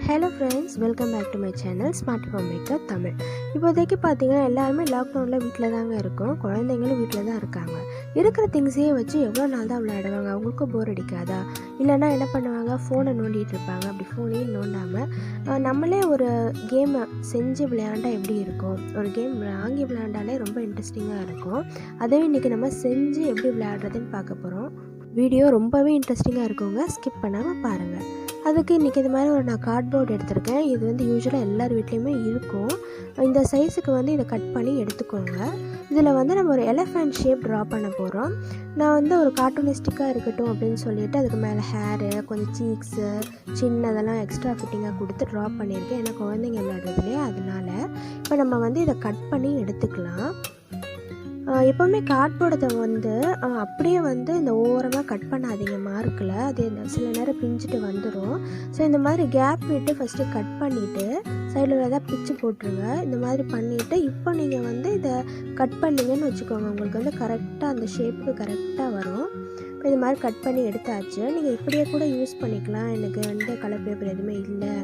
Hello friends, welcome back to my channel smart home maker Tamil. இப்போதைக்கு பார்த்தீங்கன்னா எல்லாருமே லாக்டவுனில் வீட்டில் தாங்க இருக்கோம். குழந்தைங்களும் வீட்டில் தான் இருக்காங்க. இருக்கிற திங்ஸையே வச்சு எவ்வளோ நாள் தான் விளையாடுவாங்க? அவங்களுக்கும் போர் அடிக்காதா? இல்லைன்னா என்ன பண்ணுவாங்க, ஃபோனை நோண்டிகிட்டு இருப்பாங்க. அப்படி ஃபோனையும் நோண்டாமல் நம்மளே ஒரு கேமை செஞ்சு விளையாண்டா எப்படி இருக்கும்? ஒரு கேம் வாங்கி விளையாண்டாலே ரொம்ப இன்ட்ரெஸ்டிங்காக இருக்கும். அதுவே இன்றைக்கி நம்ம செஞ்சு எப்படி விளையாடுறதுன்னு பார்க்க போகிறோம். வீடியோ ரொம்பவே இன்ட்ரெஸ்டிங்காக இருக்குங்க, ஸ்கிப் பண்ணாமல் பாருங்கள். அதுக்கு இன்றைக்கி இது மாதிரி நான் கார்ட்போர்ட் எடுத்திருக்கேன். இது யூஸ்வலாக எல்லார் வீட்லேயுமே இருக்கும். இந்த சைஸுக்கு இதை கட் பண்ணி எடுத்துக்கோங்க. இதில் நம்ம ஒரு எலஃபண்ட் ஷேப் ட்ரா பண்ண போகிறோம். நான் ஒரு கார்ட்டூனிஸ்டிக்காக இருக்கட்டும் அப்படின்னு சொல்லிட்டு அதுக்கு மேலே ஹேரு, கொஞ்சம் சீக்ஸு, சின்னதெல்லாம் எக்ஸ்ட்ரா ஃபிட்டிங்காக கொடுத்து ட்ரா பண்ணியிருக்கேன். ஏன்னா குழந்தைங்க விளையாடுறது இல்லையா, அதனால இப்போ நம்ம இதை கட் பண்ணி எடுத்துக்கலாம். எப்போவுமே கார்ட்போர்டை அப்படியே இந்த ஓரமாக கட் பண்ணாதீங்க மார்க்கில். அது சில நேரம் பிஞ்சிட்டு வந்துடும். ஸோ இந்த மாதிரி கேப் விட்டு ஃபஸ்ட்டு கட் பண்ணிவிட்டு சைடில் ஏதாவது பிச்சு போட்டுருங்க. இந்த மாதிரி பண்ணிவிட்டு இப்போ நீங்கள் இதை கட் பண்ணிங்கன்னு வச்சுக்கோங்க, உங்களுக்கு கரெக்டாக அந்த ஷேப்புக்கு கரெக்டாக வரும். இப்போ இது மாதிரி கட் பண்ணி எடுத்தாச்சு. நீங்கள் இப்படியே கூட யூஸ் பண்ணிக்கலாம். எனக்கு கலர் பேப்பர் எதுவுமே இல்லை,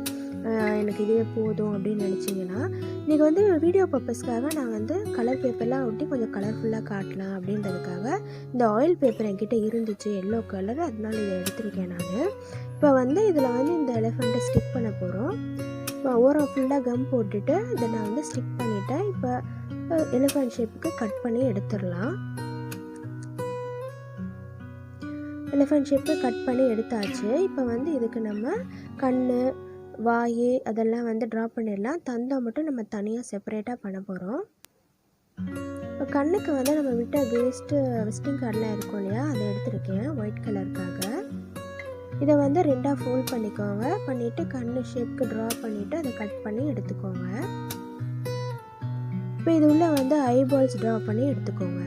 எனக்கு இதுவே போதும் அப்படின்னு நினச்சிங்கன்னா இன்றைக்கி வீடியோ பர்பஸ்க்காக நான் கலர் பேப்பர்லாம் ஒட்டி கொஞ்சம் கலர்ஃபுல்லாக காட்டலாம் அப்படின்றதுக்காக இந்த ஆயில் பேப்பர் என்கிட்ட இருந்துச்சு, எல்லோ கலர், அதனால இதை எடுத்திருக்கேன் நான். இப்போ இதில் இந்த எலிஃபண்ட்டை ஸ்டிக் பண்ண போகிறோம். இப்போ ஓரம் ஃபுல்லாக கம் போட்டுட்டு இதை நான் ஸ்டிக் பண்ணிவிட்டேன். இப்போ எலிஃபண்ட் ஷேப்புக்கு கட் பண்ணி எடுத்துடலாம். எலிஃபண்ட் ஷேப்பு கட் பண்ணி எடுத்தாச்சு. இப்போ இதுக்கு நம்ம கண், வாய் அதெல்லாம் ட்ரா பண்ணிடலாம். தந்தம் மட்டும் நம்ம தனியாக செப்பரேட்டாக பண்ண போகிறோம். இப்போ கண்ணுக்கு நம்ம விட்ட விசிட்டிங் கார்டெலாம் இருக்கும் இல்லையா, அதை எடுத்துருக்கேன் ஒயிட் கலருக்காக. இதை ரெண்டாக ஃபோல்ட் பண்ணிக்கோங்க. பண்ணிவிட்டு கண் ஷேப்புக்கு ட்ரா பண்ணிவிட்டு அதை கட் பண்ணி எடுத்துக்கோங்க. இப்போ இது உள்ள ஐபால்ஸ் ட்ரா பண்ணி எடுத்துக்கோங்க.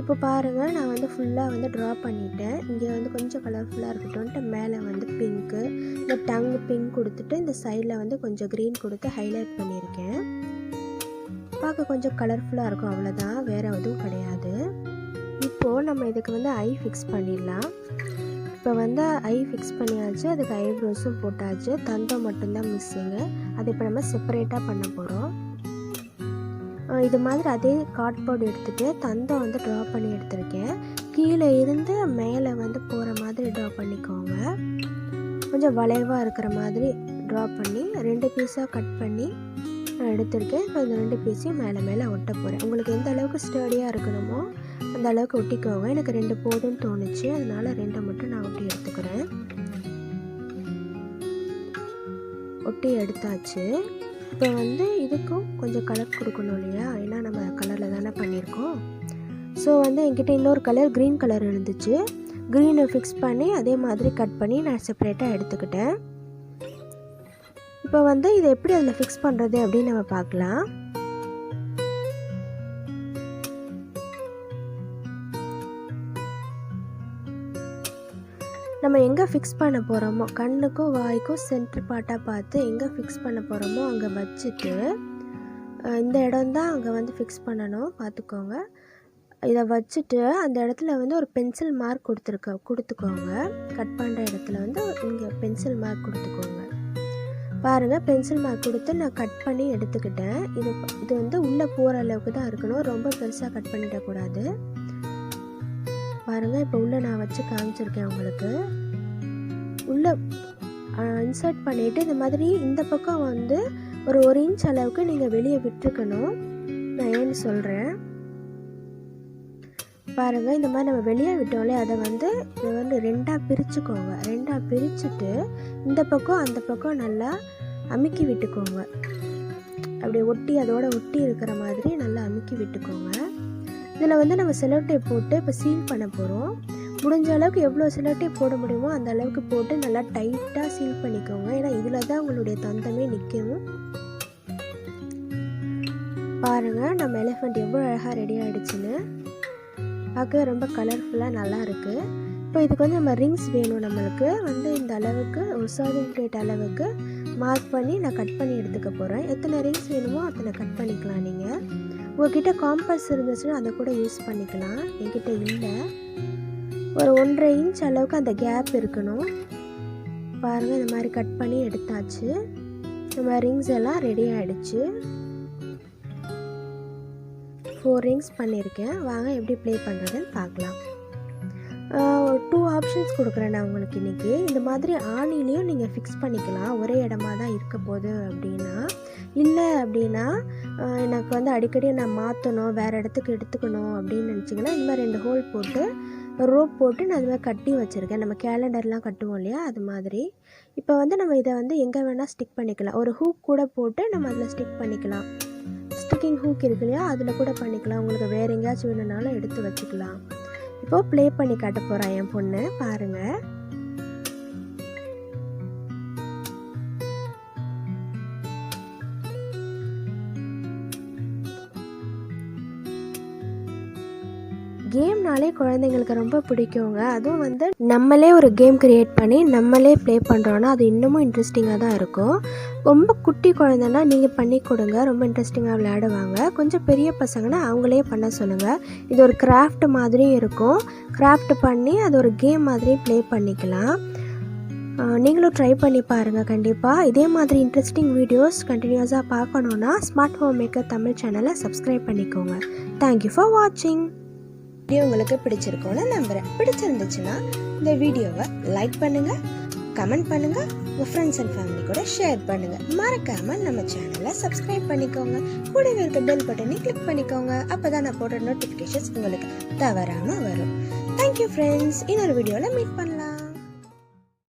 இப்போ பாருங்கள், நான் ஃபுல்லாக ட்ரா பண்ணிட்டேன். இங்கே கொஞ்சம் கலர்ஃபுல்லாக இருக்கட்டும்ன்ட்டு மேலே பிங்க்கு, இந்த டங் பிங்க் கொடுத்துட்டு இந்த சைடில் கொஞ்சம் க்ரீன் கொடுத்து ஹைலைட் பண்ணியிருக்கேன். பார்க்க கொஞ்சம் கலர்ஃபுல்லாக இருக்கும், அவ்வளோதான், வேறு எதுவும் கிடையாது. இப்போது நம்ம இதுக்கு ஐ ஃபிக்ஸ் பண்ணிடலாம். இப்போ ஐ ஃபிக்ஸ் பண்ணியாச்சு, அதுக்கு ஐப்ரோஸும் போட்டாச்சு. தந்தம் மட்டும்தான் மிஸ்ஸிங்கு. அதை இப்போ நம்ம செப்பரேட்டாக பண்ண போகிறோம். இது மாதிரி அதே கார்ட்போர்டு எடுத்துகிட்டு தந்தம் ட்ரா பண்ணி எடுத்திருக்கேன். கீழே இருந்து மேலே போகிற மாதிரி ட்ரா பண்ணிக்கோங்க. கொஞ்சம் வளைவாக இருக்கிற மாதிரி ட்ரா பண்ணி 2 பீஸாக கட் பண்ணி நான் எடுத்திருக்கேன். இப்போ இந்த 2 பீஸையும் மேலே மேலே ஒட்ட போகிறேன். உங்களுக்கு எந்த அளவுக்கு ஸ்டடியாக இருக்கணுமோ அந்த அளவுக்கு ஒட்டிக்கோங்க. எனக்கு 2 போதும்னு தோணுச்சு, அதனால் 2 மட்டும் நான் ஒட்டி எடுத்துக்கிறேன். ஒட்டி எடுத்தாச்சு. இப்போ இதுக்கும் கொஞ்சம் கலர் கொடுக்கணும் இல்லையா, ஏன்னா நம்ம கலரில் தானே பண்ணியிருக்கோம். ஸோ என்கிட்ட இன்னொரு கலர் க்ரீன் கலர் இருந்துச்சு. க்ரீனை ஃபிக்ஸ் பண்ணி அதே மாதிரி கட் பண்ணி நான் செப்பரேட்டாக எடுத்துக்கிட்டேன். இப்போ இதை எப்படி அதில் ஃபிக்ஸ் பண்ணுறது அப்படின்னு நம்ம பார்க்கலாம். நம்ம எங்கே ஃபிக்ஸ் பண்ண போகிறோமோ, கண்ணுக்கும் வாய்க்கும் சென்டர் பார்ட்டாக பார்த்து எங்கே ஃபிக்ஸ் பண்ண போகிறோமோ அங்கே வச்சுட்டு இந்த இடம் தான் அங்கே ஃபிக்ஸ் பண்ணணும், பார்த்துக்கோங்க. இதை வச்சுட்டு அந்த இடத்துல ஒரு பென்சில் மார்க் கொடுத்துக்கோங்க. கட் பண்ணுற இடத்துல இங்கே பென்சில் மார்க் கொடுத்துக்கோங்க. பாருங்கள், பென்சில் மார்க் கொடுத்து நான் கட் பண்ணி எடுத்துக்கிட்டேன். இது உள்ளே போகிற அளவுக்கு தான் இருக்கணும், ரொம்ப பெருசாக கட் பண்ணிடக்கூடாது. பாருங்கள், இப்போ உள்ளே நான் வச்சு காமிச்சிருக்கேன் உங்களுக்கு. உள்ளே இன்சர்ட் பண்ணிவிட்டு இந்த மாதிரி இந்த பக்கம் ஒரு 1 இன்ச் அளவுக்கு நீங்கள் வெளியே விட்டுருக்கணும். நான் ஏன்னு சொல்கிறேன். பாருங்கள், இந்த மாதிரி நம்ம வெளியே விட்டோம்லே அதை இதை 2ஆக பிரிச்சுக்கோங்க. 2ஆக பிரிச்சுட்டு இந்த பக்கம் அந்த பக்கம் நல்லா அமுக்கி விட்டுக்கோங்க. அப்படி ஒட்டி அதோட ஒட்டி இருக்கிற மாதிரி நல்லா அமுக்கி விட்டுக்கோங்க. இதில் நம்ம செலோ டேப் போட்டு இப்போ சீல் பண்ண போகிறோம். முடிஞ்ச அளவுக்கு எவ்வளோ செலோ டேப் போட முடியுமோ அந்த அளவுக்கு போட்டு நல்லா டைட்டாக சீல் பண்ணிக்கோங்க. ஏன்னா இதில் தான் உங்களுடைய தந்தமே நிற்கும். பாருங்கள், நம்ம எலிஃபண்ட் எவ்வளோ அழகாக ரெடி ஆகிடுச்சுன்னு. பார்க்க ரொம்ப கலர்ஃபுல்லாக நல்லா இருக்குது. இப்போ இதுக்கு நம்ம ரிங்ஸ் வேணும். நம்மளுக்கு இந்த அளவுக்கு ஒரு சர்விங் பிளேட் அளவுக்கு மார்க் பண்ணி நான் கட் பண்ணி எடுத்துக்க போகிறேன். எத்தனை ரிங்ஸ் வேணுமோ அத்தனை கட் பண்ணிக்கலாம். நீங்கள் உங்கள்கிட்ட காம்பஸ் இருந்துச்சுன்னா அதை கூட யூஸ் பண்ணிக்கலாம். என்கிட்ட இல்லை. ஒரு 1.5 இன்ச் அளவுக்கு அந்த கேப் இருக்கணும். பாருங்கள் இந்த மாதிரி கட் பண்ணி எடுத்தாச்சு. நம்ம ரிங்ஸ் எல்லாம் ரெடி ஆகிடுச்சு. 4 ரிங்ஸ் பண்ணியிருக்கேன். வாங்க எப்படி ப்ளே பண்ணுறதுன்னு பார்க்கலாம். 2 ஆப்ஷன்ஸ் கொடுக்குறேன் நான் உங்களுக்கு இன்றைக்கி. இந்த மாதிரி ஆணிலையும் நீங்கள் ஃபிக்ஸ் பண்ணிக்கலாம், ஒரே இடமா தான் இருக்க போகுது அப்படின்னா. இல்லை அப்படின்னா எனக்கு வந்து அடிக்கடி நான் மாற்றணும், வேறு இடத்துக்கு எடுத்துக்கணும் அப்படின்னு நினச்சிங்கன்னா இந்த மாதிரி 2 ஹோல் போட்டு ரோப் போட்டு நான் அது மாதிரி கட்டி வச்சுருக்கேன். நம்ம கேலண்டர்லாம் கட்டுவோம் இல்லையா, அது மாதிரி. இப்போ வந்து நம்ம இதை வந்து எங்கே வேணால் ஸ்டிக் பண்ணிக்கலாம். ஒரு ஹூக் கூட போட்டு நம்ம அதில் ஸ்டிக் பண்ணிக்கலாம். ஸ்டிக்கிங் ஹூக் இருக்கு இல்லையா, அதில் கூட பண்ணிக்கலாம். உங்களுக்கு வேறு எங்கேயாச்சும் வேணும்னாலும் எடுத்து வச்சுக்கலாம். இப்போது ப்ளே பண்ணி காட்ட போகிறேன் என் பொண்ணு, பாருங்கள். கேம்னாலே குழந்தைங்களுக்கு ரொம்ப பிடிக்குங்க. அதுவும் வந்து நம்மளே ஒரு கேம் க்ரியேட் பண்ணி நம்மளே ப்ளே பண்ணுறோன்னா அது இன்னமும் இன்ட்ரெஸ்டிங்காக தான் இருக்கும். ரொம்ப குட்டி குழந்தைன்னா நீங்கள் பண்ணி கொடுங்க, ரொம்ப இன்ட்ரெஸ்டிங்காக விளையாடுவாங்க. கொஞ்சம் பெரிய பசங்கன்னா அவங்களே பண்ண சொல்லுங்கள். இது ஒரு கிராஃப்ட் மாதிரியும் இருக்கும். கிராஃப்ட் பண்ணி அது ஒரு கேம் மாதிரி ப்ளே பண்ணிக்கலாம். நீங்களும் ட்ரை பண்ணி பாருங்கள் கண்டிப்பாக. இதே மாதிரி இன்ட்ரெஸ்டிங் வீடியோஸ் கண்டினியூஸாக பார்க்கணுன்னா ஸ்மார்ட் ஹோம் மேக்கர் தமிழ் சேனலை சப்ஸ்கிரைப் பண்ணிக்கோங்க. தேங்க்யூ ஃபார் வாட்சிங். வீடியோ உங்களுக்கு பிடிச்சிருக்கோன்னு நம்புகிறேன். பிடிச்சிருந்துச்சுன்னா இந்த வீடியோவை லைக் பண்ணுங்கள், கமெண்ட் பண்ணுங்கள், உங்கள் ஃப்ரெண்ட்ஸ் அண்ட் ஃபேமிலி கூட ஷேர் பண்ணுங்கள். மறக்காமல் நம்ம சேனலை சப்ஸ்கிரைப் பண்ணிக்கோங்க. கூடவே இருக்க பெல் பட்டனை கிளிக் பண்ணிக்கோங்க. அப்போ தான் நான் போடுற நோட்டிஃபிகேஷன்ஸ் உங்களுக்கு தவறாமல் வரும். Thank you friends. இன்னொரு வீடியோவில் மீட் பண்ணலாம்.